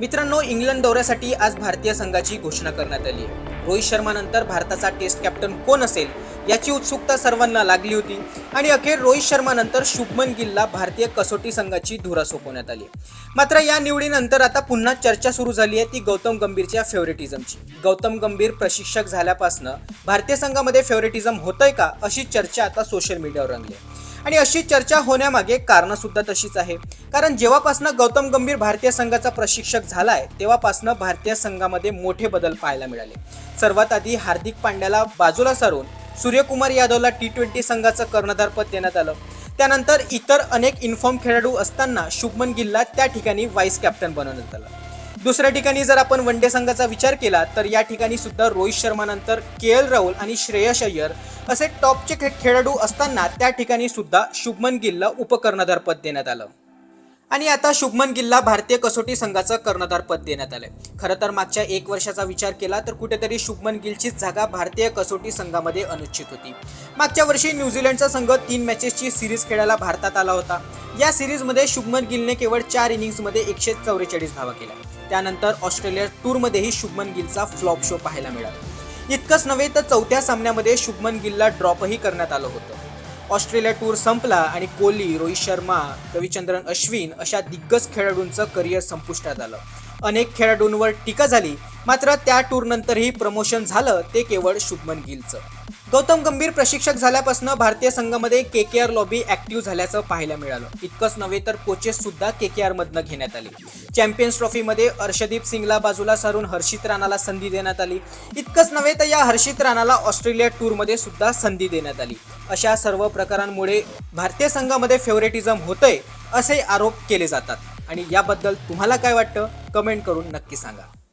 मित्रांनो, इंग्लंड दौऱ्यासाठी आज भारतीय संघाची घोषणा करण्यात आली आहे. रोहित शर्मा नंतर भारताचा टेस्ट कॅप्टन कोण असेल याची उत्सुकता सर्वांना लागली होती आणि अखेर रोहित शर्मा नंतर शुभमन गिलला भारतीय कसोटी संघाची धुरा सोपवण्यात आली. मात्र या निवडीनंतर आता पुन्हा चर्चा सुरू झाली आहे ती गौतम गंभीरच्या फेवरेटिझमची. गौतम गंभीर प्रशिक्षक झाल्यापासून भारतीय संघामध्ये फेवरेटिझम होतंय का अशी चर्चा आता सोशल मीडियावर रंगली आहे. आणि अशी चर्चा होण्यामागे कारण सुद्धा तशीच आहे. कारण जेव्हापासून गौतम गंभीर भारतीय संघाचा प्रशिक्षक झालाय तेव्हापासून भारतीय संघामध्ये मोठे बदल पाहायला मिळाले. सर्वात आधी हार्दिक पांड्याला बाजूला सारून सूर्यकुमार यादवला T20 संघाचं कर्णधारपद देण्यात आलं. त्यानंतर इतर अनेक इन्फॉर्म खेळाडू असताना शुभमन गिलला त्या ठिकाणी व्हाईस कॅप्टन बनवण्यात आलं. दुसऱ्या ठिकाणी जर आपण वनडे संघाचा विचार केला तर या ठिकाणी सुद्धा रोहित शर्मा नंतर KL राहुल आणि श्रेयस अय्यर असे टॉपचे खेळाडू असताना त्या ठिकाणी सुद्धा शुभमन गिलला उपकर्णधारपद देण्यात आलं. आणि आता शुभमन गिलला भारतीय कसोटी संघाचं कर्णधारपद देण्यात आलंय. खरं तर मागच्या 1 वर्षाचा विचार केला तर कुठेतरी शुभमन गिलचीच जागा भारतीय कसोटी संघामध्ये अनुचित होती. मागच्या वर्षी न्यूझीलंडचा संघ 3 मॅचेसची सिरीज खेळायला भारतात आला होता. या सिरीजमध्ये शुभमन गिलने केवळ 4 इनिंग्समध्ये 144 धावा केल्या. त्यानंतर ऑस्ट्रेलिया टूरमध्येही शुभमन गिलचा फ्लॉप शो पाहायला मिळाला. इतकंच नव्हे तर चौथ्या सामन्यामध्ये शुभमन गिलला ड्रॉपही करण्यात आलं होतं. ऑस्ट्रेलिया टूर संपला आणि कोहली, रोहित शर्मा, रविचंद्रन अश्विन अशा दिग्गज खेळाडूंचं करिअर संपुष्टात आलं. अनेक खेळाडूंवर टीका झाली, मात्र त्या टूरनंतरही प्रमोशन झालं ते केवळ शुभमन गिलचं. गौतम गंभीर प्रशिक्षक झाल्यापासून भारतीय संघामध्ये KKR लॉबी ऍक्टिव्ह झाल्याचं पाहायला मिळालं. इतकंच नव्हे तर कोचेस सुद्धा KKR मधनं घेण्यात आले. चॅम्पियन्स ट्रॉफीमध्ये अर्शदीप सिंगला बाजूला सारून हर्षित राणाला संधी देण्यात आली. इतकंच नव्हे तर या हर्षित राणाला ऑस्ट्रेलिया टूरमध्ये सुद्धा संधी देण्यात आली. अशा सर्व प्रकारांमुळे भारतीय संघामध्ये फेवरेटिझम होतंय असे आरोप केले जातात. आणि याबद्दल तुम्हाला काय वाटतं कमेंट करून नक्की सांगा.